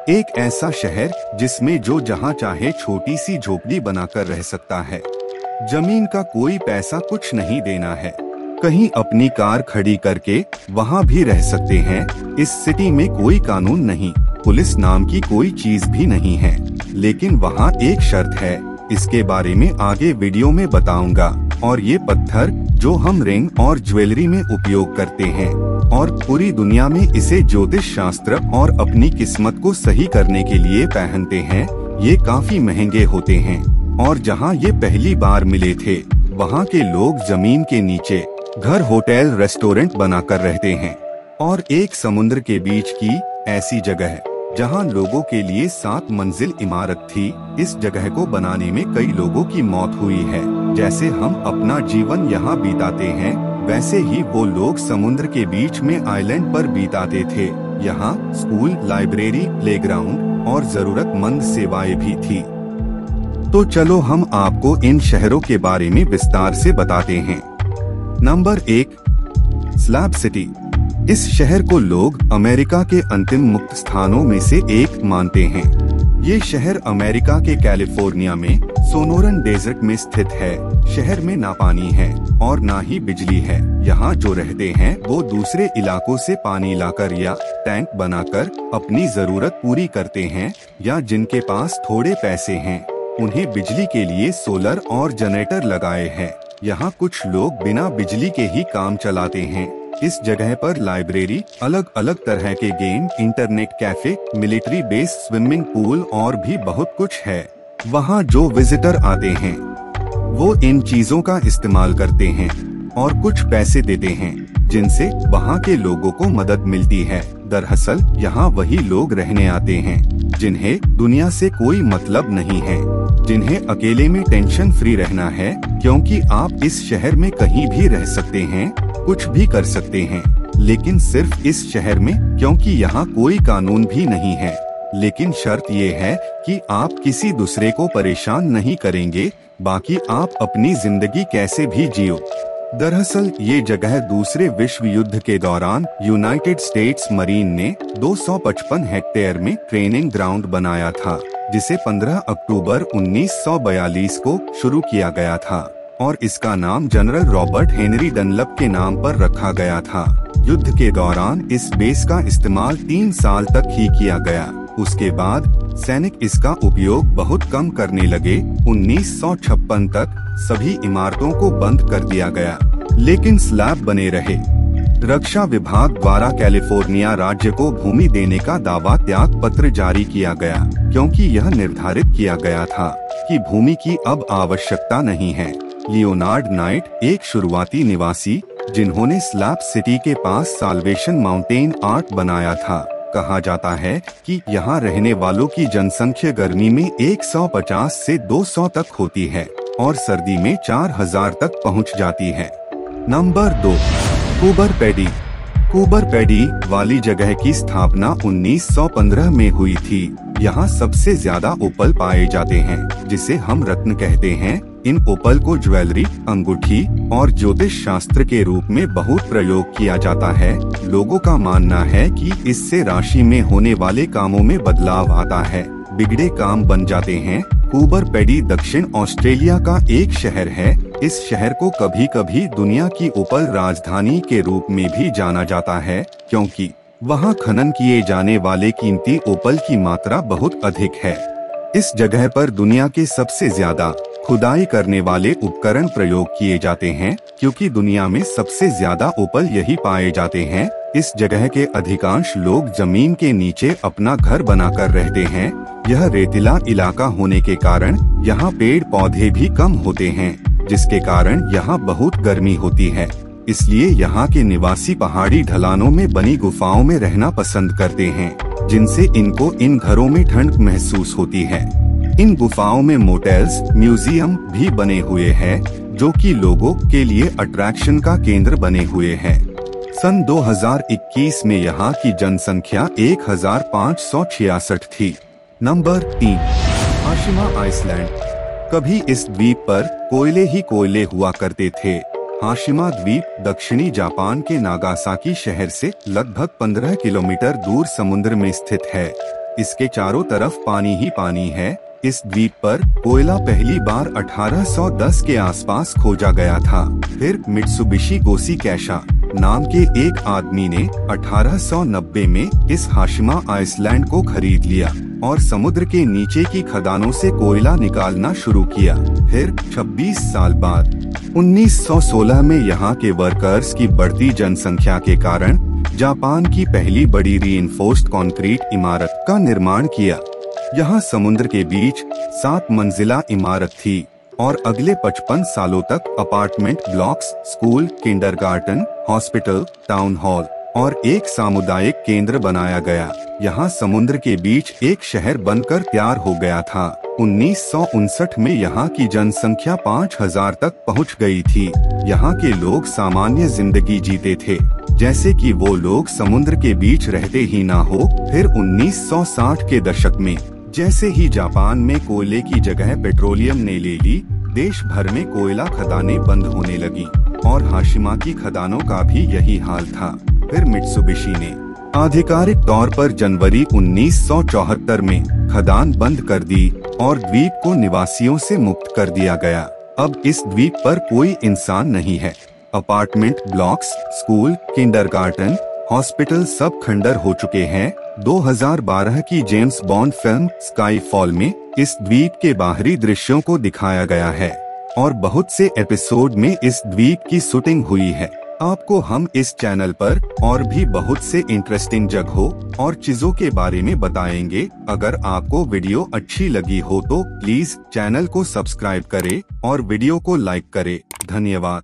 एक ऐसा शहर जिसमें जो जहां चाहे छोटी सी झोपड़ी बनाकर रह सकता है। जमीन का कोई पैसा कुछ नहीं देना है। कहीं अपनी कार खड़ी करके वहां भी रह सकते हैं। इस सिटी में कोई कानून नहीं, पुलिस नाम की कोई चीज भी नहीं है। लेकिन वहां एक शर्त है, इसके बारे में आगे वीडियो में बताऊंगा। और ये पत्थर जो हम रिंग और ज्वेलरी में उपयोग करते हैं और पूरी दुनिया में इसे ज्योतिष शास्त्र और अपनी किस्मत को सही करने के लिए पहनते हैं, ये काफी महंगे होते हैं। और जहाँ ये पहली बार मिले थे, वहाँ के लोग जमीन के नीचे घर, होटल, रेस्टोरेंट बनाकर रहते हैं। और एक समुद्र के बीच की ऐसी जगह है जहाँ लोगों के लिए 7 मंजिल इमारत थी। इस जगह को बनाने में कई लोगों की मौत हुई है। जैसे हम अपना जीवन यहाँ बिताते हैं, वैसे ही वो लोग समुद्र के बीच में आइलैंड पर बिताते थे। यहाँ स्कूल, लाइब्रेरी, प्लेग्राउंड और जरूरतमंद सेवाएं भी थी। तो चलो हम आपको इन शहरों के बारे में विस्तार से बताते हैं। Number 1, slab city. इस शहर को लोग अमेरिका के अंतिम मुक्त स्थानों में से एक मानते हैं। ये शहर अमेरिका के कैलिफोर्निया में सोनोरन डेजर्ट में स्थित है। शहर में ना पानी है और ना ही बिजली है। यहाँ जो रहते हैं वो दूसरे इलाकों से पानी लाकर या टैंक बनाकर अपनी जरूरत पूरी करते हैं, या जिनके पास थोड़े पैसे हैं उन्हें बिजली के लिए सोलर और जनरेटर लगाए हैं। यहाँ कुछ लोग बिना बिजली के ही काम चलाते हैं। इस जगह पर लाइब्रेरी, अलग अलग तरह के game, internet cafe, military base, swimming pool और भी बहुत कुछ है। वहाँ जो विजिटर आते हैं वो इन चीजों का इस्तेमाल करते हैं और कुछ पैसे देते हैं, जिनसे वहाँ के लोगों को मदद मिलती है। दरअसल यहाँ वही लोग रहने आते हैं जिन्हें दुनिया से कोई मतलब नहीं है, जिन्हें अकेले में टेंशन फ्री रहना है, क्योंकि आप इस शहर में कहीं भी रह सकते हैं, कुछ भी कर सकते हैं, लेकिन सिर्फ इस शहर में, क्योंकि यहाँ कोई कानून भी नहीं है। लेकिन शर्त ये है कि आप किसी दूसरे को परेशान नहीं करेंगे, बाकी आप अपनी जिंदगी कैसे भी जियो। दरअसल ये जगह दूसरे विश्व युद्ध के दौरान यूनाइटेड स्टेट्स मरीन ने 255 हेक्टेयर में ट्रेनिंग ग्राउंड बनाया था, जिसे 15 अक्टूबर 1942 को शुरू किया गया था और इसका नाम जनरल रॉबर्ट हेनरी डनलप के नाम पर रखा गया था। युद्ध के दौरान इस बेस का इस्तेमाल 3 साल तक ही किया गया। उसके बाद सैनिक इसका उपयोग बहुत कम करने लगे। 1956 तक सभी इमारतों को बंद कर दिया गया, लेकिन स्लैब बने रहे। रक्षा विभाग द्वारा कैलिफोर्निया राज्य को भूमि देने का दावा त्याग पत्र जारी किया गया, क्योंकि यह निर्धारित किया गया था कि भूमि की अब आवश्यकता नहीं है। लियोनार्ड नाइट, एक शुरुआती निवासी जिन्होंने स्लैब सिटी के पास साल्वेशन माउंटेन आर्ट बनाया था, कहा जाता है कि यहाँ रहने वालों की जनसंख्या गर्मी में 150 से 200 तक होती है और सर्दी में 4000 तक पहुँच जाती है। Number 2, Cooper paddy. Cooper paddy वाली जगह की स्थापना 1915 में हुई थी। यहाँ सबसे ज्यादा ओपल पाए जाते हैं, जिसे हम रत्न कहते हैं। इन ओपल को ज्वेलरी, अंगूठी और ज्योतिष शास्त्र के रूप में बहुत प्रयोग किया जाता है। लोगों का मानना है कि इससे राशि में होने वाले कामों में बदलाव आता है, बिगड़े काम बन जाते हैं। कूबर पैडी दक्षिण ऑस्ट्रेलिया का एक शहर है। इस शहर को कभी कभी दुनिया की ओपल राजधानी के रूप में भी जाना जाता है, क्योंकि वहाँ खनन किए जाने वाले कीमती ओपल की मात्रा बहुत अधिक है। इस जगह पर दुनिया के सबसे ज्यादा खुदाई करने वाले उपकरण प्रयोग किए जाते हैं, क्योंकि दुनिया में सबसे ज्यादा ओपल यही पाए जाते हैं। इस जगह के अधिकांश लोग जमीन के नीचे अपना घर बनाकर रहते हैं। यह रेतीला इलाका होने के कारण यहाँ पेड़ पौधे भी कम होते हैं, जिसके कारण यहाँ बहुत गर्मी होती है। इसलिए यहाँ के निवासी पहाड़ी ढलानों में बनी गुफाओं में रहना पसंद करते हैं, जिनसे इनको इन घरों में ठंड महसूस होती है। इन गुफाओं में मोटेल्स, म्यूजियम भी बने हुए हैं, जो कि लोगों के लिए अट्रैक्शन का केंद्र बने हुए हैं। सन 2021 में यहाँ की जनसंख्या 1566 थी। Number 3, Hashima island. कभी इस द्वीप पर कोयले ही कोयले हुआ करते थे। हाशिमा द्वीप दक्षिणी जापान के नागासाकी शहर से लगभग 15 किलोमीटर दूर समुद्र में स्थित है। इसके चारों तरफ पानी ही पानी है। इस द्वीप पर कोयला पहली बार 1810 के आसपास खोजा गया था। फिर मित्सुबिशी गोसी कैशा नाम के एक आदमी ने 1890 में इस हाशिमा आइसलैंड को खरीद लिया और समुद्र के नीचे की खदानों से कोयला निकालना शुरू किया। फिर 26 साल बाद 1916 में यहाँ के वर्कर्स की बढ़ती जनसंख्या के कारण जापान की पहली बड़ी रीइंफोर्स्ड कंक्रीट इमारत का निर्माण किया। यहाँ समुद्र के बीच 7 मंजिला इमारत थी और अगले 55 सालों तक apartment blocks, school, kindergarten, hospital, town hall और एक सामुदायिक केंद्र बनाया गया। यहाँ समुद्र के बीच एक शहर बनकर तैयार हो गया था। 1959 में यहाँ की जनसंख्या 5000 तक पहुँच गई थी। यहाँ के लोग सामान्य जिंदगी जीते थे, जैसे कि वो लोग समुद्र के बीच रहते ही ना हो। फिर 1960 के दशक में जैसे ही जापान में कोयले की जगह पेट्रोलियम ने ले ली, देश भर में कोयला खदानें बंद होने लगी और हाशिमा की खदानों का भी यही हाल था। फिर मित्सुबिशी ने आधिकारिक तौर पर जनवरी 1974 में खदान बंद कर दी और द्वीप को निवासियों से मुक्त कर दिया गया। अब इस द्वीप पर कोई इंसान नहीं है। Apartment blocks, school, kindergarten, hospital सब खंडर हो चुके हैं। 2012 की James bond film sky fall में इस द्वीप के बाहरी दृश्यों को दिखाया गया है और बहुत से एपिसोड में इस द्वीप की शूटिंग हुई है। आपको हम इस चैनल पर और भी बहुत से इंटरेस्टिंग जगहों और चीजों के बारे में बताएंगे। अगर आपको वीडियो अच्छी लगी हो तो प्लीज चैनल को सब्सक्राइब करें और वीडियो को लाइक करें। धन्यवाद।